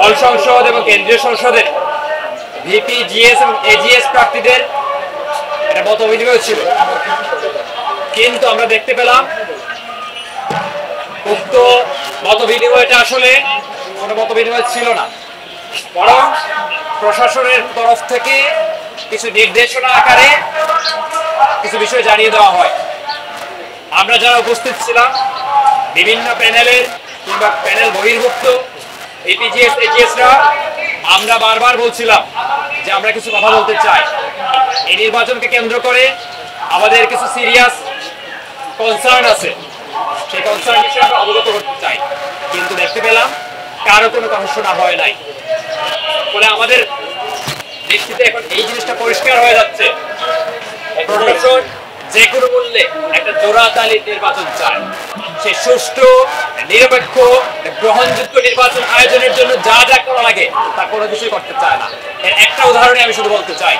হল সংসদ এবং কেন্দ্রীয় সংসদের ভিপি, জিএস এবং এজিএস প্রার্থীদের একটা মত বিনিময় ছিল, কিন্তু আমরা দেখতে পেলাম উক্ত মত বিনিময়টা আসলে কোনো মত বিনিময় ছিল না, বরং প্রশাসনের তরফ থেকে কিছু নির্দেশনা আকারে কিছু বিষয় জানিয়ে দেওয়া হয়। আমরা যারা উপস্থিত ছিলাম বিভিন্ন প্যানেলের কিংবা প্যানেল বহির্ভুক্ত এপিজিএস এজিএসরা আমরা বারবার বলছিলাম যে আমরা কিছু কথা বলতে চাই। এই নির্বাচনকে কেন্দ্র করে আমাদের কিছু সিরিয়াস কনসার্ন আছে, সেই কনসার্ন বিষয়ে আমরা অবগত করতে চাই, কিন্তু দেখতে পেলাম কারো কোনো কথা শোনা হয় নাই। ফলে আমাদের দৃষ্টিতে এখন এই জিনিসটা পরিষ্কার হয়ে যাচ্ছে, প্রশাসন যে কোনো মূল্যে একটা জোড়াতালি নির্বাচন চায়। সে সুষ্ঠু, নিরপেক্ষ, গ্রহণযোগ্য নির্বাচন আয়োজনের জন্য যা যা করা লাগে তা কোনো কিছুই করতে চায় না। এর একটা উদাহরণে আমি শুধু বলতে চাই,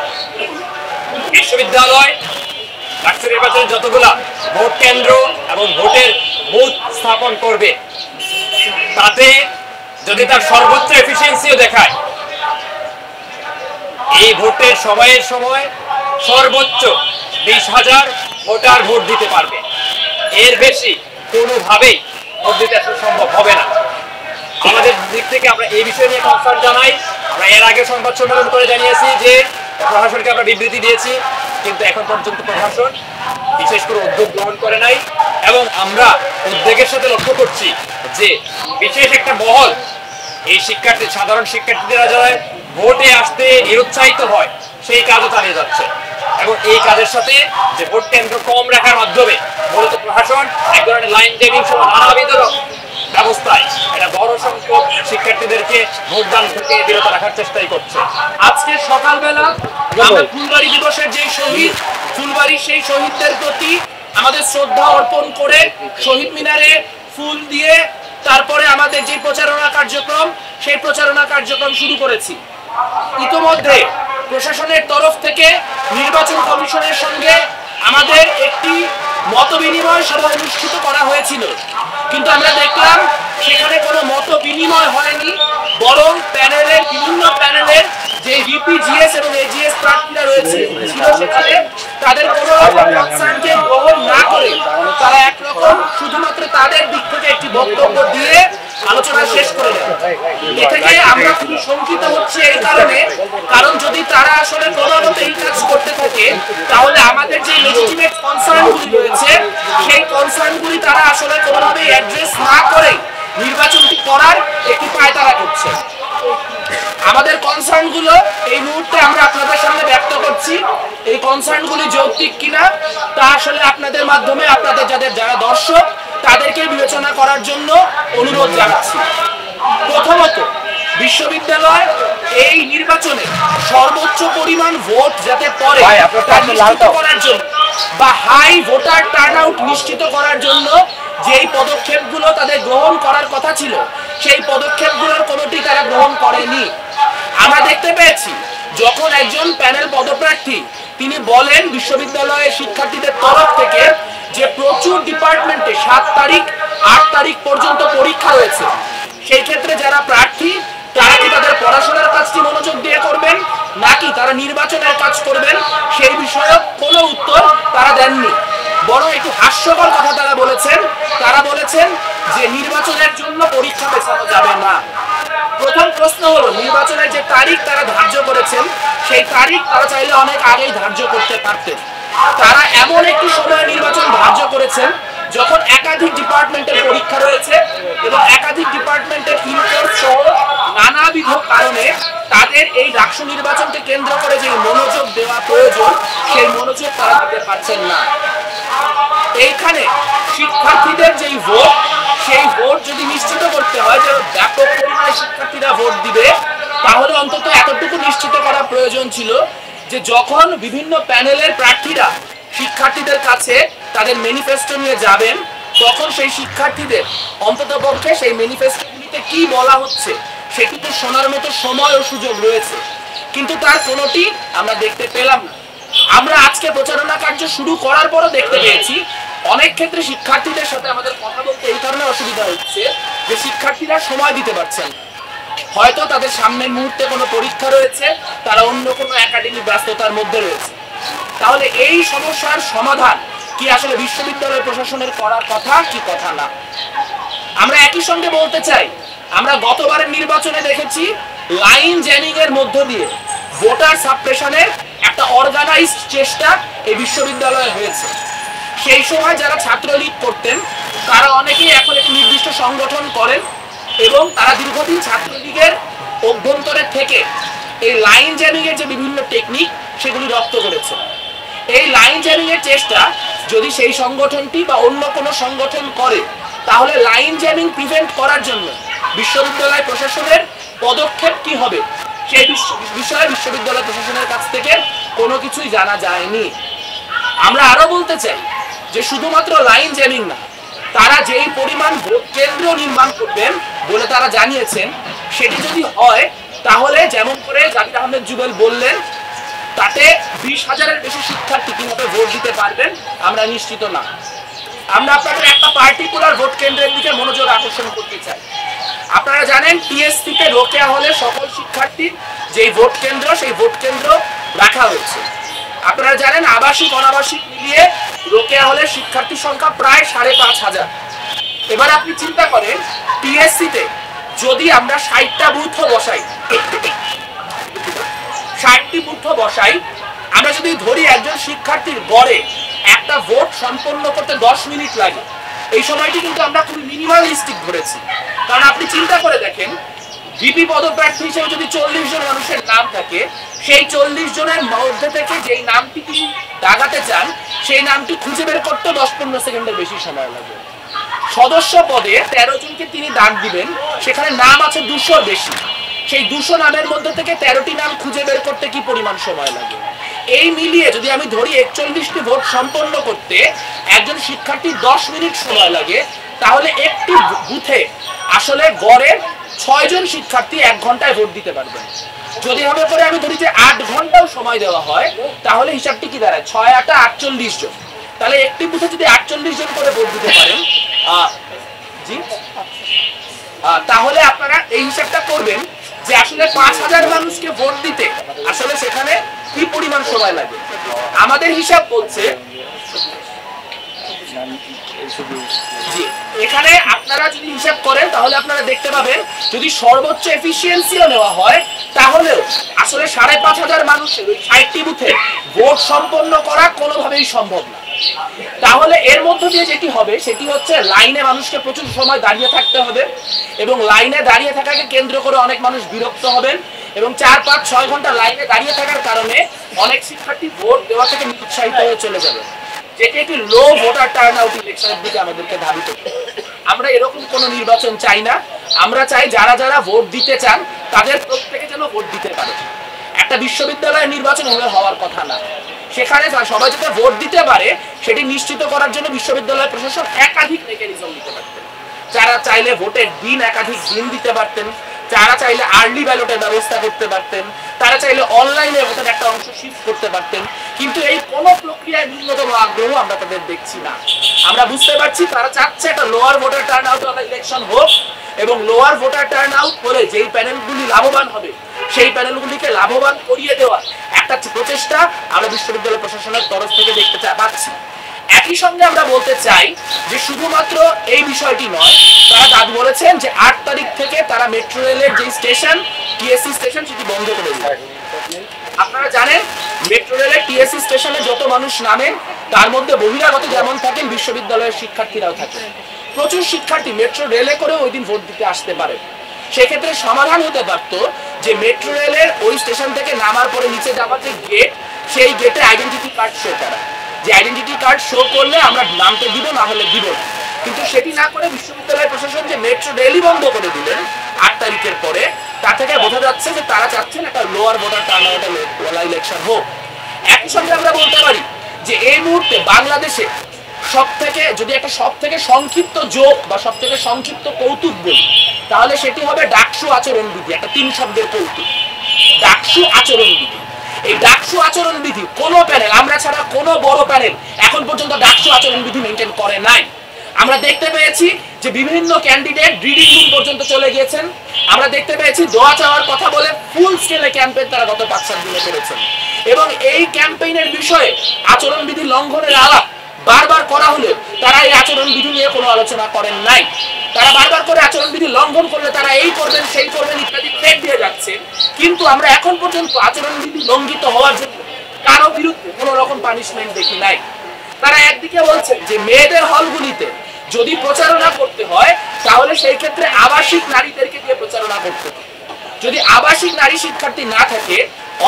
বিশ্ববিদ্যালয় ডাকসু নির্বাচনের যতগুলা ভোট কেন্দ্র এবং ভোটের বুথ স্থাপন করবে, তাতে যদি তার সর্বোচ্চ এফিসিয়েন্সিও দেখায়, এই ভোটের সময়ের সময় সর্বোচ্চ 20,000 ভোটার ভোট দিতে পারবে। এর বেশি কোনোভাবেই ভোট দিতে আসলে সম্ভব হবে না। আমাদের দিক থেকে আমরা এই বিষয় নিয়ে কনসার্ন জানাই। আমরা এর আগে সংবাদ সম্মেলন করে জানিয়েছি যে প্রশাসনকে আমরা বিবৃতি দিয়েছি, কিন্তু এখন পর্যন্ত প্রশাসন বিশেষ করে উদ্যোগ গ্রহণ করে নাই। এবং আমরা উদ্যোগের সাথে লক্ষ্য করছি যে বিশেষ একটা মহল এই সাধারণ শিক্ষার্থীরা যারা ভোটে আসতে নিরুৎসাহিত হয় সেই কাজও চালিয়ে যাচ্ছে। এবং এই কাজের সাথে যে ভোট কেন্দ্র কম রাখার মাধ্যমে মূলত প্রশাসন এক ধরনের লাইন টেবিং সহ নানাবিধ ব্যবস্থায় একটা বড় সংখ্যক শিক্ষার্থীদেরকে ভোটদান থেকে বিরত রাখার চেষ্টাই করছে। আজকে সকালবেলা আমরা ফুলবাড়ি দিবসের যে শহীদ, ফুলবাড়ি সেই শহীদদের প্রতি আমাদের শ্রদ্ধা অর্পণ করে শহীদ মিনারে ফুল দিয়ে তারপরে আমাদের যে প্রচারণা কার্যক্রম, সেই প্রচারণা কার্যক্রম শুরু করেছি। ইতোমধ্যে প্রশাসনের তরফ থেকে নির্বাচন কমিশনের সঙ্গে আমাদের একটি মত বিনিময় সভা অনুষ্ঠিত করা হয়েছিল, কিন্তু আমরা দেখলাম সেখানে কোনো মত বিনিময় হয়নি, বরং বিভিন্ন প্যানেলের যে ভিপি, জিএস এবং এজিএস প্রার্থীরা রয়েছে সেখানে তাদের কোনো রকম কনসার্নকে গ্রহণ না করে তারা একরকম শুধুমাত্র তাদের দিক থেকে একটি বক্তব্য দিয়ে আলোচনা শেষ করে দেয়। এ থেকে আমরা খুবই শঙ্কিত হচ্ছি এই কারণ যদি তারা আসলে ক্রমাগত এই কাজ করতে থাকে তাহলে আমাদের যে লেজিটিমেট কনসার্নগুলি রয়েছে সেই কনসার্নগুলি তারা আসলে কোনোভাবেই অ্যাড্রেস না করে নির্বাচনটি করার একটি পায়তারা করছে। আমাদের কনসার্নগুলো এই মুহূর্তে আমরা আপনাদের সামনে ব্যক্ত করছি। এই কনসার্নগুলি যৌক্তিক কিনা তা আসলে আপনাদের মাধ্যমে আপনাদের যারা দর্শক তাদেরকে বিবেচনা করার জন্য অনুরোধ জানাচ্ছি। প্রথমত, বিশ্ববিদ্যালয় এই নির্বাচনে সর্বোচ্চ পরিমাণ ভোট যাতে পড়ে তা নিশ্চিত করার জন্য বা হাই ভোটার টার্নআউট নিশ্চিত করার জন্য যেই পদক্ষেপগুলো তাদের গ্রহণ করার কথা ছিল সেই পদক্ষেপগুলোর কোনোটি তারা গ্রহণ করেনি। আমরা দেখতে পেয়েছি যখন একজন প্যানেল পদপ্রার্থী তিনি বলেন বিশ্ববিদ্যালয়ের শিক্ষার্থীদের তরফ থেকে যে প্রচুর ডিপার্টমেন্টে 7 তারিখ 8 তারিখ পর্যন্ত পরীক্ষা রয়েছে, সেই ক্ষেত্রে যারা প্রার্থী তারা কি তাদের পড়াশোনার কাজটি মনোযোগ দিয়ে করবেন নাকি তারা নির্বাচনের কাজ করবেন সেই বিষয়ে কোনো উত্তর তারা দেননি। বরং একটু হাস্যকর কথা তারা বলেছেন যে নির্বাচনের জন্য পরীক্ষা পেছানো যাবে না। প্রথম প্রশ্ন হলো, নির্বাচনের যে তারিখ তারা ধার্য করেছেন সেই তারিখ তারা চাইলে অনেক আগেই ধার্য করতে পারতেন। তারা এমন একটি সময় নির্বাচন ধার্য করেছেন যখন একাধিক ডিপার্টমেন্টের পরীক্ষা রয়েছে এবং একাধিক ডিপার্টমেন্টের ইনকোর্স সহ নানাবিধ কারণে তাদের এই ডাকসু নির্বাচনকে কেন্দ্র করে যে মনোযোগ দেওয়া প্রয়োজন সেই মনোযোগ তারা দিতে পারছেন না। এইখানে শিক্ষার্থীদের যেই ভোট সেই ভোট যদি নিশ্চিত করতে হয় যে ব্যাপক পরিমাণে শিক্ষার্থীরা ভোট দিবে তাহলে অন্তত এতটুকু নিশ্চিত করা প্রয়োজন ছিল যে যখন বিভিন্ন প্যানেলের প্রার্থীরা শিক্ষার্থীদের কাছে তাদের ম্যানিফেস্টো নিয়ে যাবেন তখন সেই শিক্ষার্থীদের অন্ততপক্ষে সেই ম্যানিফেস্টোগুলিতে কি বলা হচ্ছে সেটি তো শোনার মতো সময় ও সুযোগ রয়েছে, কিন্তু তার কোনোটি আমরা দেখতে পেলাম না। আমরা আজকে প্রচারণা কার্য শুরু করার পরও দেখতে পেয়েছি অনেক ক্ষেত্রে শিক্ষার্থীদের সাথে আমাদের কথা বলতে এই কারণে অসুবিধা হচ্ছে যে শিক্ষার্থীরা সময় দিতে পারছেন। হয়তো তাদের সামনের মুহূর্তে কোনো পরীক্ষা রয়েছে, তারা অন্য কোনো একাডেমিক ব্যস্ততার মধ্যে রয়েছে। তাহলে এই সমস্যার সমাধান কি আসলে বিশ্ববিদ্যালয় প্রশাসনের করার কথা কি কথা না? আমরা একই সঙ্গে বলতে চাই, আমরা গতবারের নির্বাচনে দেখেছি লাইন জ্যামিং এর মধ্য দিয়ে ভোটার সাপ্রেশনের একটা অর্গানাইজড চেষ্টা এই বিশ্ববিদ্যালয়ে হয়েছে। সেই সময় যারা ছাত্রলীগ করতেন তারা অনেকেই এখন একটি নির্দিষ্ট সংগঠন করেন এবং তারা দীর্ঘদিন ছাত্রলীগের অভ্যন্তরে থেকে এই লাইন জ্যামিং এর যে বিভিন্ন টেকনিক সেগুলি রপ্ত করেছে। এই লাইন জ্যামিং এর চেষ্টা যদি সেই সংগঠনটি বা অন্য কোনো সংগঠন করে, তাহলে লাইন জ্যামিং প্রিভেন্ট করার জন্য বিশ্ববিদ্যালয় প্রশাসনের পদক্ষেপ কি হবে সেই বিষয়ে বিশ্ববিদ্যালয় প্রশাসনের কাছ থেকে কোনো কিছুই জানা যায়নি। আমরা আরো বলতে চাই যে শুধুমাত্র লাইন জ্যামিং না, তারা যেই পরিমাণ ভোট কেন্দ্র নির্মাণ করবেন বলে তারা জানিয়েছেন, সেটি যদি হয় তাহলে যেমন করে জাকির আহমেদ জুবেল বললেন তাতে 20,000-এর বেশি শিক্ষার্থী কিভাবে ভোট দিতে পারবেন আমরা নিশ্চিত না। আমরা আপনাদের একটা পার্টিকুলার ভোট কেন্দ্রের দিকে মনোযোগ আকর্ষণ করতে চাই। আপনারা জানেন টিএসসিতে রোকেয়া হলে সকল শিক্ষার্থীর যেই ভোট কেন্দ্র সেই ভোট কেন্দ্র রাখা হয়েছে। আপনারা জানেন আবাসিক অনাবাসিক মিলিয়ে রোকেয়া হলে শিক্ষার্থীর সংখ্যা প্রায় 5,500। এবার আপনি চিন্তা করেন টিএসসিতে যদি আমরা 60টা বুথ বসাই, 60টি বুথ বসাই, আমরা যদি ধরি একজন শিক্ষার্থীর গড়ে একটা ভোট সম্পন্ন করতে 10 মিনিট লাগে, এই সময়টি কিন্তু আমরা খুব মিনিমালিস্টিক ধরেছি। কারণ আপনি চিন্তা করে দেখেন ভিপি পদপ্রার্থী হিসেবে যদি 40 জন মানুষের নাম থাকে, সেই 40 জনের মধ্যে থেকে যেই নামটি তিনি দাগাতে চান সেই নামটি খুঁজে বের করতে 10-15 সেকেন্ডের বেশি সময় লাগে। সদস্য পদে 13 জনকে তিনি দাগ দিবেন, সেখানে নাম আছে 200-র বেশি। সেই 200 নামের মধ্যে থেকে 13টি নাম খুঁজে বের করতে কি পরিমাণ সময় লাগে? এই মিলিয়ে যদি আমি ধরি 41টি ভোট সম্পন্ন করতে একজন শিক্ষার্থী 10 মিনিট সময় লাগে, তাহলে একটি বুথে আসলে গড়ে 6 জন শিক্ষার্থী 1 ঘন্টায় ভোট দিতে পারবেন। যদি হবে করে আমি ধরি যে 8 ঘন্টাও সময় দেওয়া হয়, তাহলে হিসাবটি কি দাঁড়ায়? 6-8 48 জন। তাহলে একটি বুথে যদি 48 জন করে ভোট দিতে পারেন, জি, তাহলে আপনারা এই হিসাবটা করবেন যে আসলে 5,000 মানুষকে ভোট দিতে আসলে সেখানে কি পরিমাণ সময় লাগে। আমাদের হিসাব বলছে, জি, এখানে আপনারা যদি হিসাব করেন তাহলে আপনারা দেখতে পাবেন যদি সর্বোচ্চ এফিসিয়েন্সিও নেওয়া হয় তাহলেও আসলে 5,500 মানুষের ওই 60টি বুথে ভোট সম্পন্ন করা কোনোভাবেই সম্ভব না। তাহলে এর মধ্য দিয়ে যেটি হবে সেটি হচ্ছে লাইনে মানুষকে প্রচুর সময় দাঁড়িয়ে থাকতে হবে এবং লাইনে দাঁড়িয়ে থাকাকে কেন্দ্র করে অনেক মানুষ বিরক্ত হবেন এবং 4-5-6 ঘন্টা লাইনে দাঁড়িয়ে থাকার কারণে অনেক শিক্ষার্থী ভোট দেওয়া থেকে নিরুৎসাহিত হয়ে চলে যাবে, যেটি একটি লো ভোটার টার্ন আউট ইলেকশনের দিকে আমাদেরকে ধাবিত করে। আমরা এরকম কোনো নির্বাচন চাই না। আমরা চাই যারা যারা ভোট দিতে চান তাদের প্রত্যেকে যেন ভোট দিতে পারে। একটা বিশ্ববিদ্যালয়ের নির্বাচন হলে হওয়ার কথা না, সেখানে সবাই যাতে ভোট দিতে পারে সেটি নিশ্চিত করার জন্য বিশ্ববিদ্যালয় প্রশাসন একাধিক মেকানিজম দিতে পারতেন। যারা চাইলে ভোটের দিন একাধিক দিন দিতে পারতেন, যারা চাইলে আর্লি ব্যালটের ব্যবস্থা করতে পারতেন, তারা চাইলে অনলাইনে ভোটের একটা অংশ শিফট করতে পারতেন। কিন্তু এই কোনো প্রক্রিয়ায় ন্যূনতম আগ্রহ আমরা তাদের দেখছি না। আমরা বুঝতে পারছি তারা চাচ্ছে একটা lower voter turn out election হোক এবং লোয়ার ভোটার টার্ন আউট হলে যেই প্যানেলগুলি লাভবান হবে সেই প্যানেলগুলিকে লাভবান করিয়ে দেওয়ার একটা প্রচেষ্টা আমরা বিশ্ববিদ্যালয় প্রশাসনের তরফ থেকে দেখতে পাচ্ছি। একই সঙ্গে আমরা বলতে চাই যে শুধুমাত্র এই বিষয়টি নয়, তারা দাবি বলেছেন যে 8 তারিখ থেকে তারা মেট্রো রেলের যে স্টেশন টিএসসি স্টেশন সেটি বন্ধ করে দেবে। আপনারা জানেন মেট্রো রেলের টিএসসি স্টেশনে যত মানুষ নামেন তার মধ্যে বহিরাগত যেমন থাকেন বিশ্ববিদ্যালয়ের শিক্ষার্থীরাও থাকেন। প্রচুর শিক্ষার্থী মেট্রো রেলে করে ওই দিন ভোট দিতে আসতে পারে। সেক্ষেত্রে সমাধান হতে পারত যে মেট্রো রেলের ওই স্টেশন থেকে নামার পরে নিচে যাওয়ার যে গেট, সেই গেটে আইডেন্টিটি কার্ড শো করা, যে আইডেন্টিটি কার্ড শো করলে আমরা নামতে দিব, না হলে দিব না। কিন্তু সেটি না করে বিশ্ববিদ্যালয় প্রশাসন যে মেট্রো রেলই বন্ধ করে দিলেন 8 তারিখের পরে, তা থেকে বোঝা যাচ্ছে যে তারা চাচ্ছেন একটা lower voter turn out election হোক। একই সঙ্গে আমরা বলতে পারি যে এই মুহূর্তে বাংলাদেশে যদি একটা সব থেকে সংক্ষিপ্ত যোগ বা সব থেকে সংক্ষিপ্ত কৌতুক বলি তাহলে সেটি হবে ডাকসু আচরণবিধি, একটা 3 শব্দের কৌতুক, ডাকসু আচরণবিধি। এই ডাকসু আচরণবিধি কোনো প্যানেল, আমরা ছাড়া কোনো বড় প্যানেল এখন পর্যন্ত ডাকসু আচরণবিধি মেনটেন করে নাই। আমরা দেখতে পেয়েছি যে বিভিন্ন ক্যান্ডিডেট রিডিং রুম পর্যন্ত চলে গিয়েছেন। আমরা দেখতে পেয়েছি দোয়া চাওয়ার কথা বলে ফুল স্কেলে ক্যাম্পেইন তারা গত 5-7 দিনে করেছেন। এবং এই ক্যাম্পেইনের বিষয়ে আচরণবিধি লঙ্ঘনের আলাপ বারবার করা হলে তারা এই আচরণবিধি নিয়ে কোনো আলোচনা করেন নাই। তারা বারবার করে আচরণবিধি লঙ্ঘন করলে তারা এই করবেন সেই করবেন ইত্যাদি থ্রেট দিয়ে যাচ্ছেন, কিন্তু আমরা এখন পর্যন্ত আচরণবিধি লঙ্ঘিত হওয়ার জন্য কারো বিরুদ্ধে কোনো রকম পানিশমেন্ট দেখি নাই। তারা একদিকে বলছেন যে মেয়েদের হলগুলিতে যদি প্রচারণা করতে হয় তাহলে সেই ক্ষেত্রে আবাসিক নারীদেরকে দিয়ে প্রচারণা করতে হবে। যদি আবাসিক নারী শিক্ষার্থী না থাকে,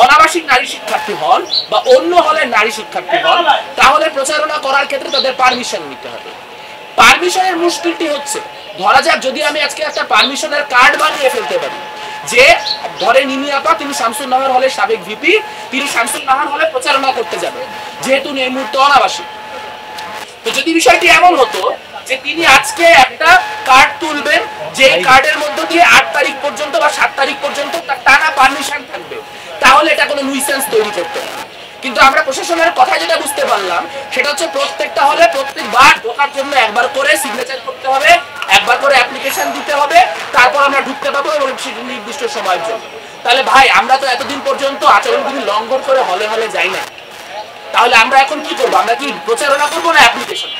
অনাবাসিক নারী শিক্ষার্থী হন বা অন্য হলের নারী শিক্ষার্থী হন, তাহলে প্রচারণা করার ক্ষেত্রে তাদের পারমিশন নিতে হবে। পারমিশনের মুশকিলটি হচ্ছে, ধরা যাক যদি আমি আজকে একটা পারমিশনের কার্ড বানিয়ে ফেলতে পারি যে ধরে নিমি আপা তিনি শামসুন নাহার হলের সাবেক ভিপি, তিনি শামসুন নাহার হলে প্রচারণা করতে যাবেন যেহেতু এই মুহূর্তে অনাবাসিক। তো যদি বিষয়টি এমন হতো যে তিনি আজকে একটা কার্ড তুলবেন যে কার্ডের মধ্য দিয়ে 8 তারিখ পর্যন্ত বা 7 তারিখ পর্যন্ত তার টানা পারমিশন থাকবে, তাহলে এটা কোনো নুইসেন্স তৈরি করতে না। কিন্তু আমরা প্রশাসনের কথা যেটা বুঝতে পারলাম সেটা হচ্ছে প্রত্যেকটা হলে প্রত্যেকবার ঢোকার জন্য একবার করে সিগনেচার করতে হবে, একবার করে অ্যাপ্লিকেশন দিতে হবে, তারপর আমরা ঢুকতে পাবো এবং নির্দিষ্ট সময়ের জন্য। তাহলে ভাই আমরা তো এতদিন পর্যন্ত আচরণবিধি লঙ্ঘন করে হলে হলে যাই না, তাহলে আমরা এখন কি করবো? আমরা কি প্রচারণা করবো না অ্যাপ্লিকেশন?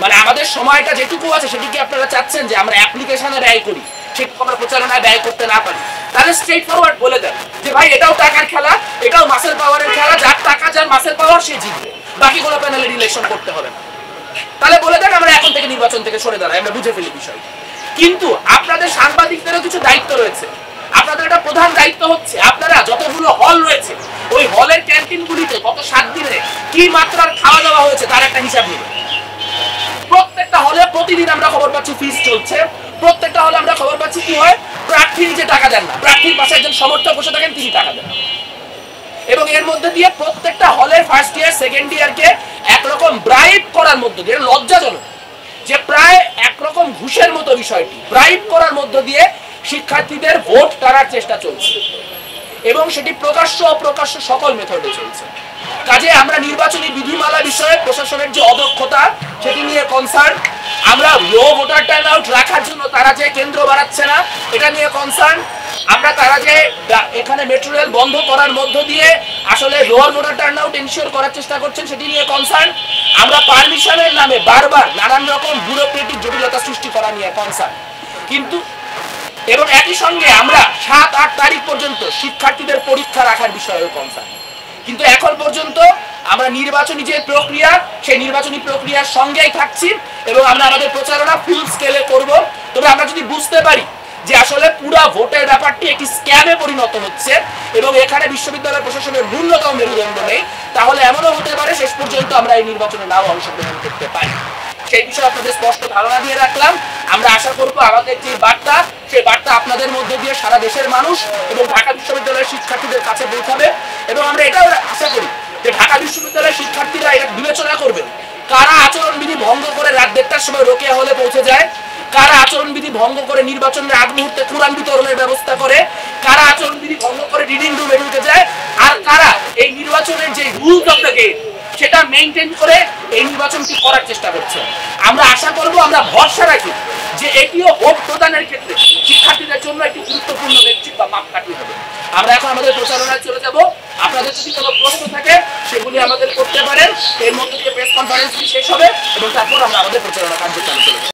মানে আমাদের সময়টা যেটুকু আছে সেটিকে আপনারা চাচ্ছেন যে আমরা অ্যাপ্লিকেশনে ব্যয় করি, সেটুকু আমরা প্রচারণায় ব্যয় করতে না পারি? তাহলে স্ট্রেট ফরওয়ার্ড বলে দেন যে ভাই এটাও টাকার খেলা, এটাও মাসেল পাওয়ারের খেলা, যার টাকা যার মাসেল পাওয়ার সে জিতবে, বাকি কোনো প্যানেলের ইলেকশন করতে হবে না। তাহলে বলে দেন আমরা এখন থেকে নির্বাচন থেকে সরে দাঁড়াই, আমরা বুঝে ফেলি বিষয়। কিন্তু আপনাদের সাংবাদিকদেরও কিছু দায়িত্ব রয়েছে। আপনাদের একটা প্রধান দায়িত্ব হচ্ছে আপনারা যতগুলো হল রয়েছে ওই হলের ক্যান্টিনগুলিতে গত 7 দিনে কি মাত্রার খাওয়া দাওয়া হয়েছে তার একটা হিসাব নেবেন। প্রত্যেকটা হলে প্রতিদিন আমরা খবর পাচ্ছি ফিস চলছে, প্রত্যেকটা হলে আমরা খবর পাচ্ছি কি হয়, প্রার্থী নিজে টাকা দেন না, প্রার্থীর পাশে একজন সমর্থক বসে থাকেন তিনি টাকা দেন। এবং এর মধ্যে দিয়ে প্রত্যেকটা হলের ফার্স্ট ইয়ার সেকেন্ড ইয়ারকে একরকম ব্রাইব করার মধ্য দিয়ে, লজ্জাজনক যে প্রায় একরকম ঘুষের মতো বিষয়টি, ব্রাইব করার মধ্য দিয়ে শিক্ষার্থীদের ভোট টানার চেষ্টা চলছে এবং সেটি প্রকাশ্য অপ্রকাশ্য সকল মেথডে চলছে। কাজে আমরা নির্বাচনী বিধিমালা বিষয়ে প্রশাসনের যে অদক্ষতা সেটি নিয়ে কনসার্ন। আমরা লো ভোটার টার্ন আউট রাখার জন্য তারা যে কেন্দ্র বাড়াচ্ছে না এটা নিয়ে কনসার্ন। আমরা তারা যে এখানে মেট্রো রেল বন্ধ করার মধ্য দিয়ে আসলে lower voter turn out ensure করার চেষ্টা করছেন সেটি নিয়ে কনসার্ন। আমরা পারমিশনের নামে বারবার নানান রকম ব্যুরোক্রেটিক জটিলতা সৃষ্টি করা নিয়ে কনসার্ন। কিন্তু এবং একই সঙ্গে আমরা 7-8 তারিখ পর্যন্ত শিক্ষার্থীদের পরীক্ষা রাখার বিষয়েও কনসার্ন। কিন্তু এখন পর্যন্ত আমরা নির্বাচনী যে প্রক্রিয়া সেই নির্বাচনী প্রক্রিয়ার সঙ্গেই থাকছি এবং আমরা আমাদের প্রচারণা ফুল স্কেলে করব। তবে আমরা যদি বুঝতে পারি যে আসলে পুরা ভোটের ব্যাপারটি একটি স্ক্যামে পরিণত হচ্ছে এবং এখানে বিশ্ববিদ্যালয় প্রশাসনের ন্যূনতম মেরুদণ্ড নেই, তাহলে এমনও হতে পারে শেষ পর্যন্ত আমরা এই নির্বাচনে নাও অংশগ্রহণ করতে পারি। সেই বিষয়ে আপনাদের স্পষ্ট ধারণা দিয়ে রাখলাম। আমরা আশা করব আমাদের যে বার্তা সেই বার্তা আপনাদের মধ্যে দিয়ে সারা দেশের মানুষ এবং ঢাকা বিশ্ববিদ্যালয়ের শিক্ষার্থীদের কাছে পৌঁছাবে এবং আমরা এটাও আশা করি যে ঢাকা বিশ্ববিদ্যালয়ের শিক্ষার্থীরা এটা বিবেচনা করবেন কারা আচরণবিধি ভঙ্গ করে রাত 1:30টার সময় রোকেয়া হলে পৌঁছে যায়, কারা আচরণবিধি ভঙ্গ করে নির্বাচনের আগ মুহূর্তে কোরআন বিতরণের ব্যবস্থা করে, কারা আচরণবিধি ভঙ্গ করে রিডিং রুমে ঢুকে যায়, আর কারা এই নির্বাচনের যে রুলস অফ দ্য গেম সেটা মেইনটেইন করে এই নির্বাচনটি করার চেষ্টা করছে। আমরা আশা করব, আমরা ভরসা রাখি যে এটিও ভোট প্রদানের ক্ষেত্রে শিক্ষার্থীদের জন্য একটি গুরুত্বপূর্ণ মেট্রিক বা মাপকাঠি হবে। আমরা এখন আমাদের প্রচারণায় চলে যাব। আপনাদের যদি কোনো প্রশ্ন থাকে সেগুলি আমাদের করতে পারেন। এর মধ্যে দিয়ে প্রেস কনফারেন্সটি শেষ হবে এবং তারপর আমরা আমাদের প্রচারণা কার্য চালু করব।